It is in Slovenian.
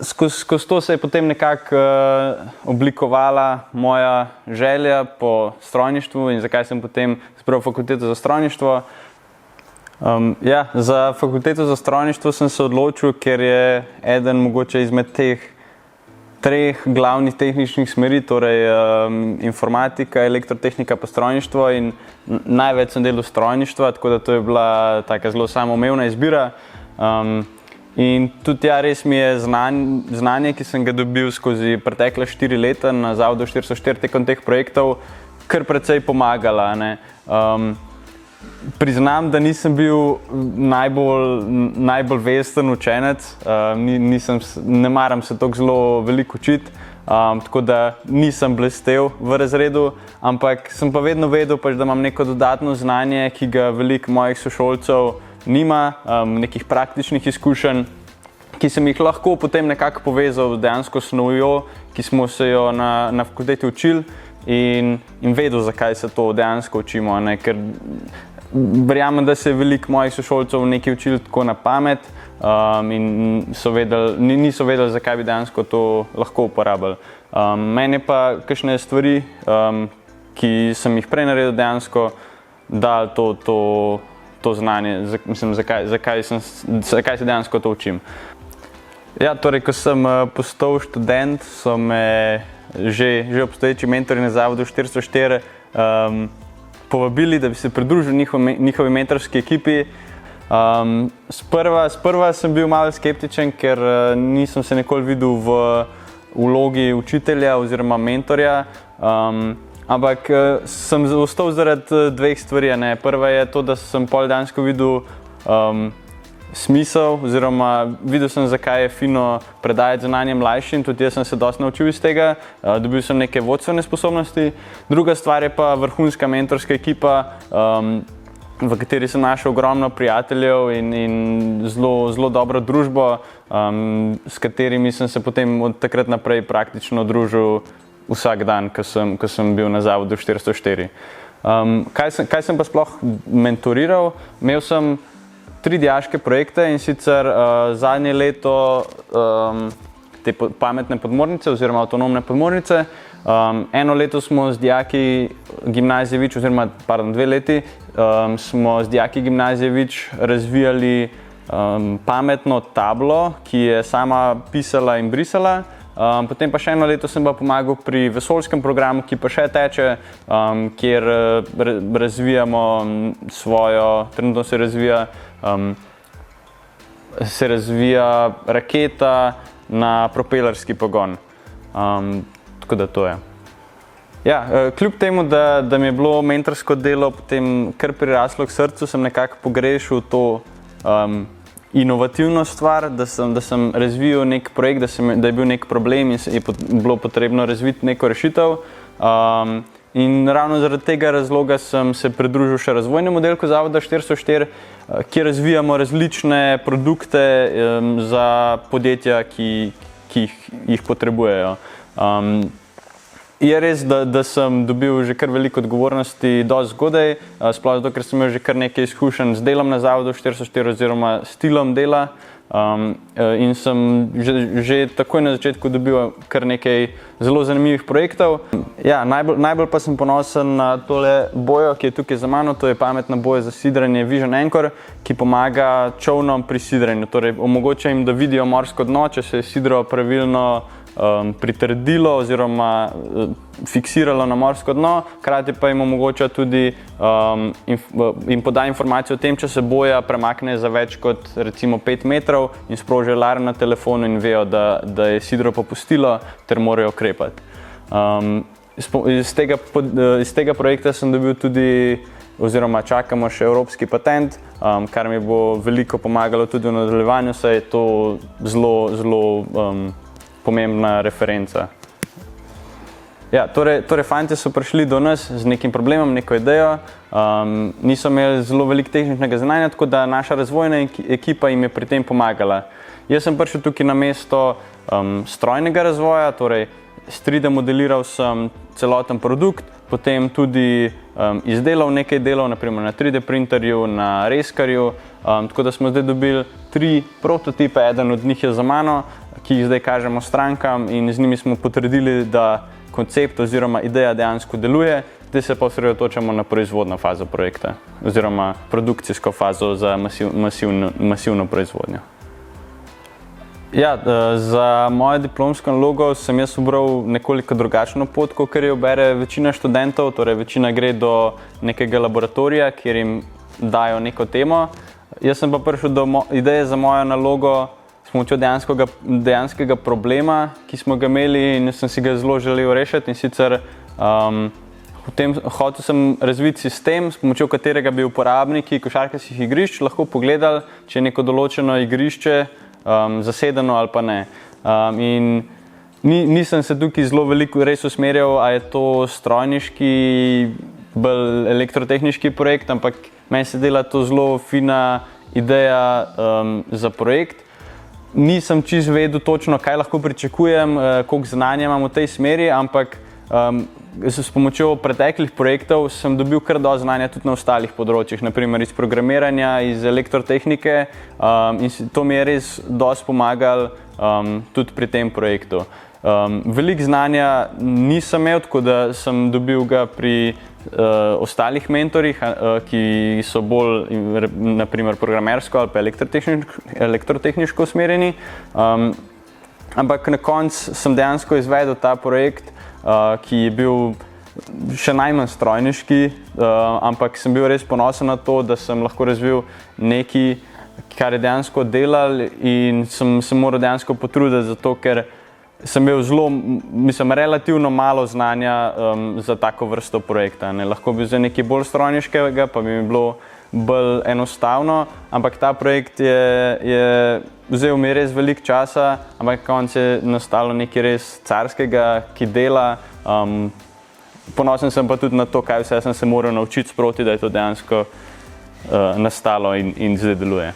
skozi to se je potem nekako oblikovala moja želja po strojništvu in zakaj sem potem izbral fakulteto za strojništvo. Za fakulteto za strojništvo sem se odločil, ker je eden mogoče izmed teh treh glavnih tehničnih smeri, torej informatika, elektrotehnika pa strojništvo, in največ sem delal strojništva, tako da to je bila taka zelo samoumevna izbira. In tudi res mi je znanje, ki sem ga dobil skozi pretekle 4 leta na Zavodu 404 tekom teh projektov, kar precej pomagala, ne. Priznam, da nisem bil najbolj vesten učenec, ne maram se tako zelo veliko učiti, tako da nisem blestel v razredu, ampak sem pa vedno vedel, da imam neko dodatno znanje, ki ga veliko mojih sošolcev nima, nekih praktičnih izkušenj, ki sem jih lahko potem nekako povezal dejansko s snovjo, ki smo se jo na fakulteti učili, in vedel, zakaj se to dejansko učimo, ne? Ker verjamem, da se je veliko mojih sošolcev nekaj učili tako na pamet, in niso vedeli, zakaj bi dejansko to lahko uporabili. Meni pa kakšne stvari, ki sem jih prej naredil, dejansko dal to znanje, mislim, zakaj se dejansko to učim. Ja, torej, ko sem postal študent, so me že obstoječi mentorji na Zavodu 404 povabili, da bi se pridružil njihovi mentorski ekipi. Sprva sem bil malo skeptičen, ker nisem se nikoli videl v vlogi učitelja oziroma mentorja, ampak sem ostal zaradi dveh stvari, ne. Prva je to, da sem pol dejansko videl smisel, oziroma videl sem, zakaj je fino predajati znanje mlajšim, tudi jaz sem se dosti naučil iz tega, dobil sem neke vodstvene sposobnosti. Druga stvar je pa vrhunska mentorska ekipa, v kateri sem našel ogromno prijateljev in zelo dobro družbo, s katerimi sem se potem od takrat naprej praktično družil vsak dan, ko sem bil na Zavodu 404. Kaj sem pa sploh mentoriral? Imel sem 3 dijaške projekte, in sicer zadnje leto te pametne podmornice oziroma avtonomne podmornice. Eno leto smo z dijaki Gimnazije Vič, oziroma 2 leti, smo z dijaki Gimnazije Vič razvijali pametno tablo, ki je sama pisala in brisala. Potem pa še eno leto sem pa pomagal pri vesoljskem programu, ki pa še teče, kjer trenutno se razvija raketa na propelerski pogon. Tako da to je. Ja, kljub temu, da mi je bilo mentorsko delo potem kar priraslo k srcu, sem nekako pogrešal to inovativno stvar, da sem razvijal nek projekt, da je bil nek problem in je bilo potrebno razviti neko rešitev. In ravno zaradi tega razloga sem se pridružil še razvojnemu oddelku Zavoda 404, kjer razvijamo različne produkte za podjetja, ki jih potrebujejo. Je res, da sem dobil že kar veliko odgovornosti dosti zgodaj, sploh zato, ker sem imel že kar nekaj izkušenj z delom na Zavodu 404 oziroma stilom dela, in sem že takoj na začetku dobil kar nekaj zelo zanimivih projektov. Ja, najbolj pa sem ponosen na tole bojo, ki je tukaj za mano, to je pametna boja za sidranje Vision Anchor, ki pomaga čolnom pri sidranju, torej omogoča jim, da vidijo morsko dno, če se je sidro pravilno pritrdilo oziroma fiksiralo na morsko dno, hkrati pa jim omogoča tudi in poda informacijo o tem, če se boja premakne za več kot recimo 5 metrov in sproži alarm na telefonu in vejo, da je sidro popustilo ter morajo ukrepati. Iz tega projekta sem dobil tudi, oziroma čakamo še evropski patent, kar mi bo veliko pomagalo tudi v nadaljevanju, saj je to zelo pomembna referenca. Ja, torej fantje so prišli do nas z nekim problemom, neko idejo, niso imeli zelo veliko tehničnega znanja, tako da naša razvojna ekipa jim je pri tem pomagala. Jaz sem prišel tukaj na mesto strojnega razvoja, torej s 3D modeliral sem celoten produkt, potem tudi izdelal nekaj delov, naprimer na 3D printerju, na reskarju, tako da smo zdaj dobili 3 prototipe, eden od njih je za mano, ki jih zdaj kažemo strankam in z njimi smo potrdili, da koncept oziroma ideja dejansko deluje. Zdaj se pa osredotočamo na proizvodno fazo projekta oziroma produkcijsko fazo za masivno proizvodnjo. Ja, za mojo diplomsko nalogo sem jaz ubral nekoliko drugačno pot, kot jo bere večina študentov, torej večina gre do nekega laboratorija, kjer jim dajo neko temo. Jaz sem pa prišel do ideje za mojo nalogo s pomočjo dejanskega problema, ki smo ga imeli in sem si ga zelo želel rešiti, in sicer hotel sem razviti sistem, s pomočjo katerega bi uporabniki košarkarskih igrišč lahko pogledali, če je neko določeno igrišče zasedeno ali pa ne. In nisem se tukaj zelo veliko res usmerjal, a je to strojniški, bolj elektrotehniški projekt, ampak meni se dela to zelo fina ideja za projekt. Nisem čisto vedel točno, kaj lahko pričakujem, koliko znanja imam v tej smeri, ampak s pomočjo preteklih projektov sem dobil kar dosti znanja tudi na ostalih področjih, naprimer iz programiranja, iz elektrotehnike, in to mi je res dosti pomagalo tudi pri tem projektu. Veliko znanja nisem imel, tako da sem dobil ga pri ostalih mentorjih, ki so bolj naprimer programersko ali pa elektrotehniško usmerjeni. Ampak na koncu sem dejansko izvedel ta projekt, ki je bil še najmanj strojniški, ampak sem bil res ponosen na to, da sem lahko razvil nekaj, kar je dejansko delal, in sem se moral dejansko potruditi za to, ker sem imel relativno malo znanja za tako vrsto projekta. Lahko bi za nekaj bolj strojniškega, pa bi mi bilo bolj enostavno, ampak ta projekt je vzel mi res veliko časa, ampak na koncu je nastalo nekaj res carskega, ki dela. Ponosen sem pa tudi na to, kaj vse sem se moral naučiti sproti, da je to dejansko nastalo in zdaj deluje.